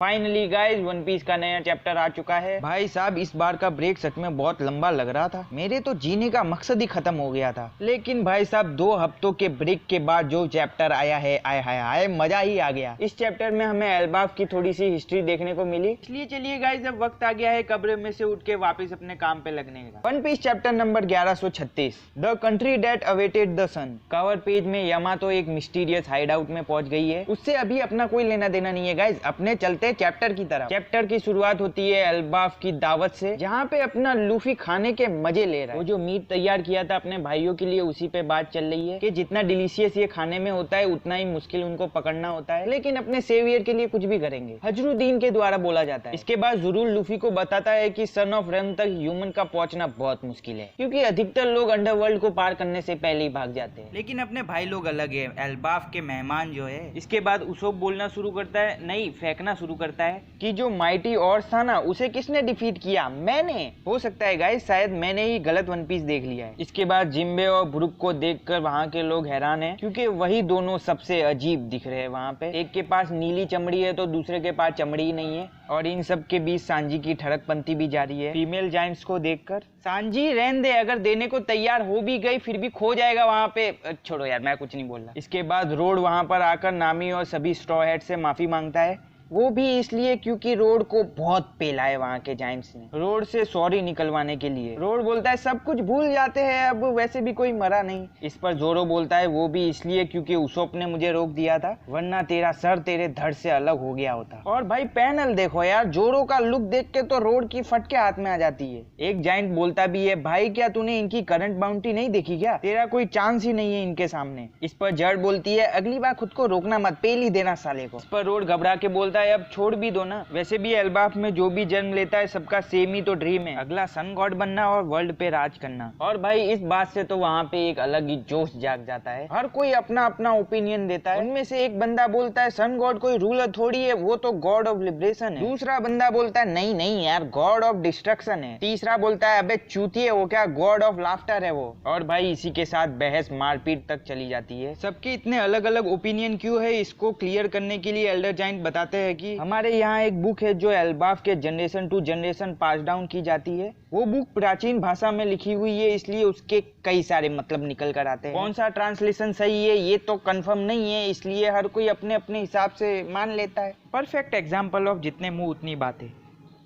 Finally guys one piece का नया chapter आ चुका है। भाई साहब इस बार का ब्रेक सच में बहुत लंबा लग रहा था। मेरे तो जीने का मकसद ही खत्म हो गया था। लेकिन भाई साहब 2 हफ्तों के ब्रेक के बाद जो चैप्टर आया है आय हाय हाय मजा ही आ गया। इस चैप्टर में हमें एल्बाफ की थोड़ी सी हिस्ट्री देखने को मिली। इसलिए चलिए गाइस अब वक्त आ गया है कब्र में से उठ के वापस अपने काम पे लगने का। One piece chapter number 1136 the country that awaited the sun. Cover page में यामातो एक मिस्टीरियस हाइड आउट में पहुंच गई है। उससे अभी अपना कोई लेना देना नहीं है गाइस, अपने चलते चैप्टर की तरफ। चैप्टर की शुरुआत होती है एल्बाफ की दावत से, जहाँ पे अपना लूफी खाने के मजे ले रहा है। वो जो मीट तैयार किया था अपने भाइयों के लिए उसी पे बात चल रही है कि जितना डिलीशियस ये खाने में होता है उतना ही मुश्किल उनको पकड़ना होता है, लेकिन अपने सेवियर के लिए कुछ भी करेंगे। हजरुद्दीन के द्वारा बोला जाता है। इसके बाद जुरूल लूफी को बताता है कि सन ऑफ रन तक ह्यूमन का पहुंचना बहुत मुश्किल है, क्योंकि अधिकतर लोग अंडरवर्ल्ड को पार करने से पहले ही भाग जाते हैं। लेकिन अपने भाई लोग अलग है, एल्बाफ के मेहमान जो है। इसके बाद उसोप बोलना शुरू करता है, नहीं फेंकना शुरू करता है कि जो माइटी और था ना उसे किसने डिफीट किया? मैंने। हो सकता है गाइस शायद मैंने ही गलत वन पीस देख लिया है। इसके बाद जिम्बे और ब्रुक को देखकर वहाँ के लोग हैरान हैं, क्योंकि वही दोनों सबसे अजीब दिख रहे हैं वहाँ पे। एक के पास नीली चमड़ी है तो दूसरे के पास चमड़ी ही नहीं है। और इन सब के बीच सांजी की ठड़कपंती भी जारी है फीमेल जायंट्स को देखकर। सांजी रहने दे, अगर देने को तैयार हो भी गई फिर भी खो जाएगा वहाँ पे। छोड़ो यार मैं कुछ नहीं बोल रहा। इसके बाद रोड वहाँ पर आकर नामी और सभी स्ट्रॉ हेड से माफी मांगता है, वो भी इसलिए क्योंकि रोड को बहुत पेला है वहाँ के जायंट्स ने। रोड से सॉरी निकलवाने के लिए रोड बोलता है सब कुछ भूल जाते हैं, अब वैसे भी कोई मरा नहीं। इस पर जोरो बोलता है वो भी इसलिए क्योंकि उसोप ने मुझे रोक दिया था, वरना तेरा सर तेरे धड़ से अलग हो गया होता। और भाई पैनल देखो यार, जोरो का लुक देख के तो रोड की फट के हाथ में आ जाती है। एक जायंट बोलता भी है, भाई क्या तूने इनकी करंट बाउंड्री नहीं देखी क्या? तेरा कोई चांस ही नहीं है इनके सामने। इस पर जड़ बोलती है, अगली बार खुद को रोकना मत, पेल ही देना साले को। इस पर रोड घबरा के बोलता है, अब छोड़ भी दो ना, वैसे भी एल्बाफ में जो भी जन्म लेता है सबका सेम ही तो ड्रीम है, अगला सन गॉड बनना और वर्ल्ड पे राज करना। और भाई इस बात से तो वहाँ पे एक अलग ही जोश जाग जाता है। हर कोई अपना अपना ओपिनियन देता है। उनमें से एक बंदा बोलता है सन गॉड कोई रूलर थोड़ी है, वो तो गॉड ऑफ लिबरेशन है। दूसरा बंदा बोलता है नहीं नहीं यार गॉड ऑफ डिस्ट्रक्शन है। तीसरा बोलता है अबे चूतिए वो क्या गॉड ऑफ लाफ्टर है वो। और भाई इसी के साथ बहस मारपीट तक चली जाती है। सबके इतने अलग अलग ओपिनियन क्यों है, इसको क्लियर करने के लिए एल्डर जाइंट बताते हैं कि हमारे यहाँ एक बुक है जो एल्बाफ के generation to generation pass down की जाती है। वो बुक प्राचीन भाषा में लिखी हुई है, इसलिए उसके कई सारे मतलब निकल कर आते हैं। कौन सा ट्रांसलेशन सही है ये तो कंफर्म नहीं है, इसलिए हर कोई अपने अपने हिसाब से मान लेता है। परफेक्ट एग्जाम्पल ऑफ जितने मुंह उतनी बातें।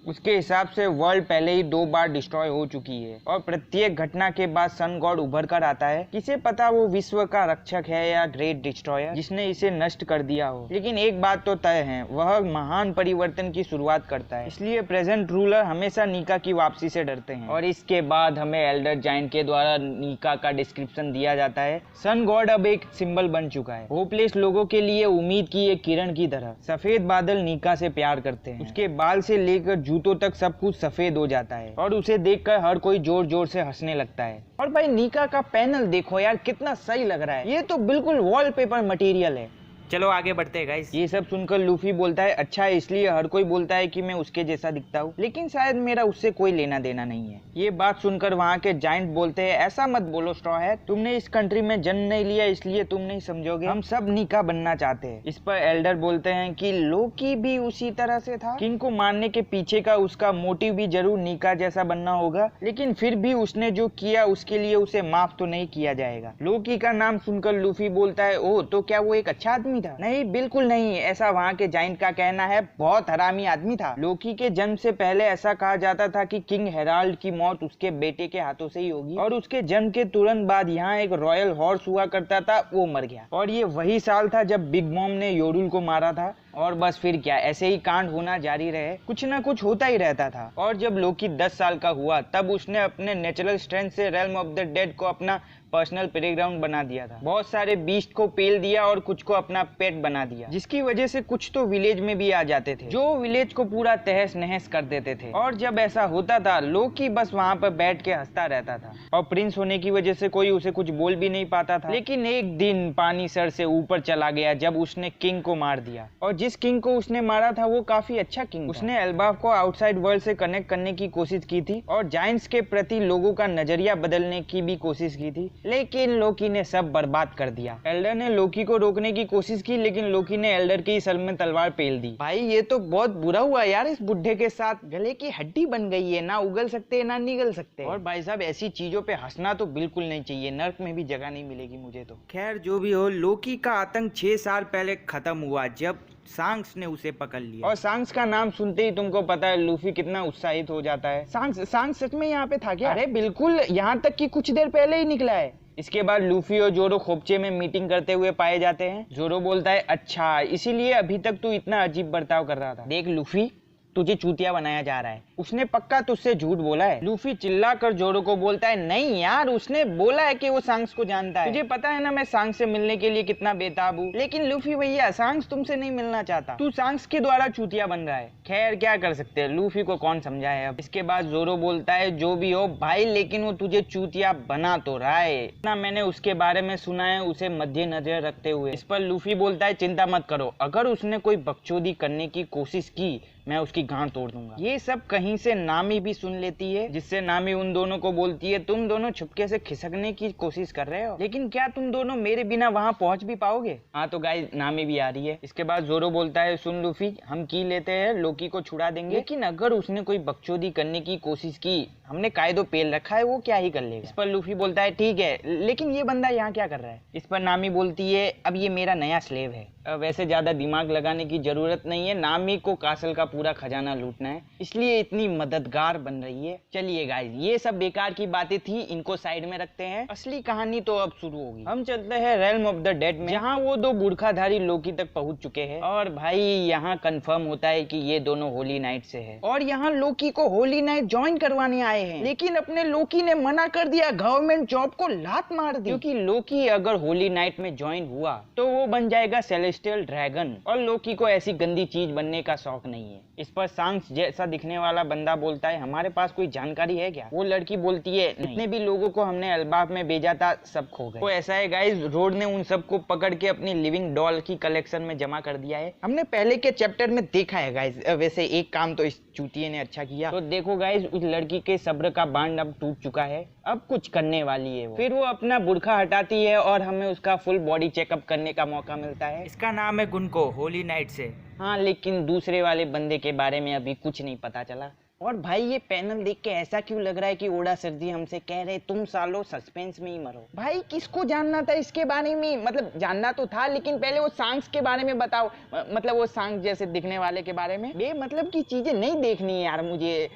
उसके हिसाब से वर्ल्ड पहले ही 2 बार डिस्ट्रॉय हो चुकी है और प्रत्येक घटना के बाद सन गॉड उभर कर आता है। किसे पता वो विश्व का रक्षक है या ग्रेट डिस्ट्रॉयर जिसने इसे नष्ट कर दिया हो। लेकिन एक बात तो तय है, वह महान परिवर्तन की शुरुआत करता है। इसलिए प्रेजेंट रूलर हमेशा नीका की वापसी से डरते हैं। और इसके बाद हमें एल्डर जाइंट के द्वारा नीका का डिस्क्रिप्शन दिया जाता है। सन गॉड अब एक सिंबल बन चुका है, होपलेस लोगों के लिए उम्मीद की एक किरण की तरह। सफेद बादल नीका से प्यार करते हैं, उसके बाल से लेकर जूतों तक सब कुछ सफेद हो जाता है और उसे देखकर हर कोई जोर जोर से हंसने लगता है। और भाई नीका का पैनल देखो यार कितना सही लग रहा है, ये तो बिल्कुल वॉलपेपर मटेरियल है। चलो आगे बढ़ते हैं गाइस। ये सब सुनकर लूफी बोलता है अच्छा है, इसलिए हर कोई बोलता है कि मैं उसके जैसा दिखता हूँ, लेकिन शायद मेरा उससे कोई लेना देना नहीं है। ये बात सुनकर वहाँ के जाइंट बोलते हैं ऐसा मत बोलो स्ट्रॉ हैट, तुमने इस कंट्री में जन्म नहीं लिया इसलिए तुम नहीं समझोगे, हम सब नीका बनना चाहते हैं। इस पर एल्डर बोलते हैं कि लोकी भी उसी तरह से था, किंग को मारने के पीछे का उसका मोटिव भी जरूर नीका जैसा बनना होगा, लेकिन फिर भी उसने जो किया उसके लिए उसे माफ तो नहीं किया जाएगा। लोकी का नाम सुनकर लूफी बोलता है ओह तो क्या वो एक अच्छा आदमी था? नहीं बिल्कुल नहीं, ऐसा वहाँ के जाइंट का कहना है, बहुत हरामी आदमी था। लोकी के जन्म से पहले ऐसा कहा जाता था कि किंग हेराल्ड की मौत उसके बेटे के हाथों से ही होगी, और उसके जन्म के तुरंत बाद यहाँ एक रॉयल हॉर्स हुआ करता था, वो मर गया। और ये वही साल था जब बिग मॉम ने योरुल को मारा था। और बस फिर क्या, ऐसे ही कांड होना जारी रहे, कुछ ना कुछ होता ही रहता था। और जब लोकी 10 साल का हुआ तब उसने अपने नेचुरल स्ट्रेंथ से रेल्म ऑफ द डेड को अपना पर्सनल प्लेग्राउंड बना दिया था। बहुत सारे बीस्ट को पेल दिया और कुछ को अपना पेट बना दिया, जिसकी वजह से कुछ तो विलेज में भी आ जाते थे जो विलेज को पूरा तहस नहस कर देते थे। और जब ऐसा होता था लोकी बस वहाँ पर बैठ के हंसता रहता था, और प्रिंस होने की वजह से कोई उसे कुछ बोल भी नहीं पाता था। लेकिन एक दिन पानी सर से ऊपर चला गया जब उसने किंग को मार दिया, और जिस किंग को उसने मारा था वो काफी अच्छा किंग। उसने एल्बाफ को आउटसाइड वर्ल्ड से कनेक्ट करने की कोशिश की थी और जायंट्स के प्रति लोगों का नजरिया बदलने की भी कोशिश की थी, लेकिन लोकी ने सब बर्बाद कर दिया। एल्डर ने लोकी को रोकने की कोशिश की, लेकिन लोकी ने एल्डर की सर में तलवार पेल दी। भाई ये तो बहुत बुरा हुआ यार, इस बुढ़े के साथ गले की हड्डी बन गई है, ना उगल सकते ना निगल सकते। और भाई साहब ऐसी चीजों पे हंसना तो बिल्कुल नहीं चाहिए, नर्क में भी जगह नहीं मिलेगी मुझे तो। खैर जो भी हो, लोकी का आतंक 6 साल पहले खत्म हुआ जब सांक्स ने उसे पकड़ लिया। और सांक्स का नाम सुनते ही तुमको पता है लूफी कितना उत्साहित हो जाता है। सांक्स सच में यहाँ पे था क्या? अरे बिल्कुल, यहाँ तक कि कुछ देर पहले ही निकला है। इसके बाद लूफी और जोरो खोपचे में मीटिंग करते हुए पाए जाते हैं। जोरो बोलता है अच्छा इसीलिए अभी तक तू इतना अजीब बर्ताव कर रहा था। देख लूफी, तुझे चूतिया बनाया जा रहा है, उसने पक्का तुझसे झूठ बोला है। लूफी चिल्लाकर जोरो को बोलता है नहीं यार, उसने बोला है कि वो सांक्स को जानता है। तुझे पता है ना मैं सांक्स से मिलने के लिए कितना बेताब हूँ। लेकिन लूफी भैया, सांक्स तुमसे नहीं मिलना चाहता, तू सांक्स के द्वारा चूतिया बन रहा है। खैर क्या कर सकते हैं, लूफी को कौन समझाए अब। इसके बाद जोरो बोलता है जो भी हो भाई, लेकिन वो तुझे चूतिया बना तो रहा है ना, मैंने उसके बारे में सुना है, उसे मद्देनजर रखते हुए। इस पर लूफी बोलता है चिंता मत करो, अगर उसने कोई बकचोदी करने की कोशिश की मैं उसकी गांड तोड़ दूंगा। ये सब कहीं से नामी भी सुन लेती है, जिससे नामी उन दोनों को बोलती है तुम दोनों छुपके से खिसकने की कोशिश कर रहे हो, लेकिन क्या तुम दोनों मेरे बिना वहां पहुंच भी पाओगे? हाँ तो गाइस नामी भी आ रही है। इसके बाद जोरो बोलता है सुन लूफी, हम की लेते हैं, लोकी को छुड़ा देंगे, लेकिन अगर उसने कोई बकचोदी करने की कोशिश की, हमने कायदो पेल रखा है, वो क्या ही कर लेगा। इस पर लूफी बोलता है ठीक है, लेकिन ये बंदा यहाँ क्या कर रहा है? इस पर नामी बोलती है अब ये मेरा नया स्लेव है, वैसे ज्यादा दिमाग लगाने की जरूरत नहीं है, नामी को कासल का पूरा खजाना लूटना है, इसलिए इतनी मददगार बन रही है। चलिए गाइस ये सब बेकार की बातें थी, इनको साइड में रखते हैं, असली कहानी तो अब शुरू होगी। हम चलते हैं रेल्म ऑफ द डेड में, जहाँ वो दो बुरखाधारी लोकी तक पहुंच चुके हैं। और भाई यहाँ कंफर्म होता है कि ये दोनों होली नाइट से है, और यहाँ लोकी को होली नाइट ज्वाइन करवाने आए हैं, लेकिन अपने लोकी ने मना कर दिया, गवर्नमेंट जॉब को लात मार दी, क्योंकि लोकी अगर होली नाइट में ज्वाइन हुआ तो वो बन जाएगा सेलेस्टियल ड्रैगन, और लोकी को ऐसी गंदी चीज बनने का शौक नहीं है। इस पर सांक्स जैसा दिखने वाला बंदा बोलता है हमारे पास कोई जानकारी है क्या? वो लड़की बोलती है जितने भी लोगों को हमने अल्बाफ में भेजा था सब खो गए। तो ऐसा है गाइस, रोड ने उन सबको पकड़ के अपनी लिविंग डॉल की कलेक्शन में जमा कर दिया है। हमने पहले के चैप्टर में देखा है गाइस, वैसे एक काम तो इस चूतिये ने अच्छा किया। तो देखो गाइस, उस लड़की के सब्र का बांध अब टूट चुका है, अब कुछ करने वाली है वो। फिर वो अपना बुर्खा हटाती है और हमें उसका फुल बॉडी चेकअप करने का मौका मिलता है। इसका नाम है गुनको, होली नाइट से। हाँ लेकिन दूसरे वाले बंदे के बारे में अभी कुछ नहीं पता चला। और भाई ये पैनल देख के ऐसा क्यों लग रहा है कि ओडा सर जी हमसे कह रहे तुम सालों सस्पेंस में ही मरो। भाई किसको जानना था इसके बारे में, मतलब जानना तो था, लेकिन पहले वो सांक्स के बारे में बताओ, मतलब वो सांक्स जैसे दिखने वाले के बारे में। बेमतलब की चीजें नहीं देखनी है यार मुझे,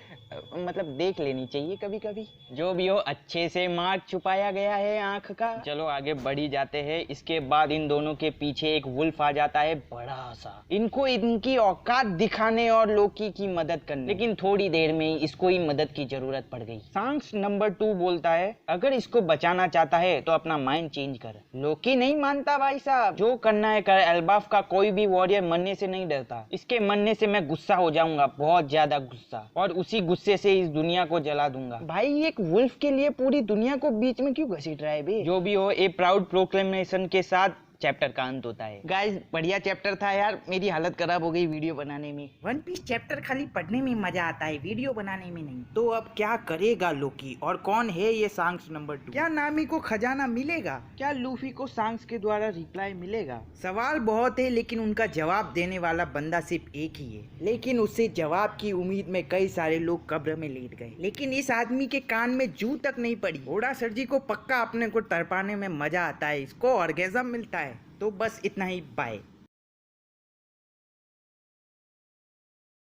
मतलब देख लेनी चाहिए कभी कभी। जो भी हो, अच्छे से मार्क छुपाया गया है आंख का। चलो आगे बढ़ी जाते हैं। इसके बाद इन दोनों के पीछे एक वुल्फ आ जाता है बड़ा सा, इनको इनकी औकात दिखाने और लोकी की मदद करने, लेकिन थोड़ी देर में इसको ही मदद की जरूरत पड़ गई। सांक्स नंबर 2 बोलता है अगर इसको बचाना चाहता है तो अपना माइंड चेंज कर। लोकी नहीं मानता भाई साहब, जो करना है कर, एल्बाफ का कोई भी वॉरियर मरने से नहीं डरता, इसके मरने से मैं गुस्सा हो जाऊंगा, बहुत ज्यादा गुस्सा, और उसी गुस्से से इस दुनिया को जला दूंगा। भाई एक वुल्फ के लिए पूरी दुनिया को बीच में क्यों घसीट रहा है बे? जो भी हो, ए प्राउड प्रोक्लेमेशन के साथ चैप्टर का अंत होता है। गाइस बढ़िया चैप्टर था यार, मेरी हालत खराब हो गई वीडियो बनाने में। वन पीस चैप्टर खाली पढ़ने में मजा आता है, वीडियो बनाने में नहीं। तो अब क्या करेगा लोकी, और कौन है ये सांक्स नंबर 2? क्या नामी को खजाना मिलेगा? क्या लूफी को सांक्स के द्वारा रिप्लाई मिलेगा? सवाल बहुत है, लेकिन उनका जवाब देने वाला बंदा सिर्फ एक ही है, लेकिन उससे जवाब की उम्मीद में कई सारे लोग कब्र में लेट गए, लेकिन इस आदमी के कान में जू तक नहीं पड़ी। ओडा सर जी को पक्का अपने को तड़पाने में मजा आता है, इसको ऑर्गेज़म मिलता है। तो बस इतना ही, बाय।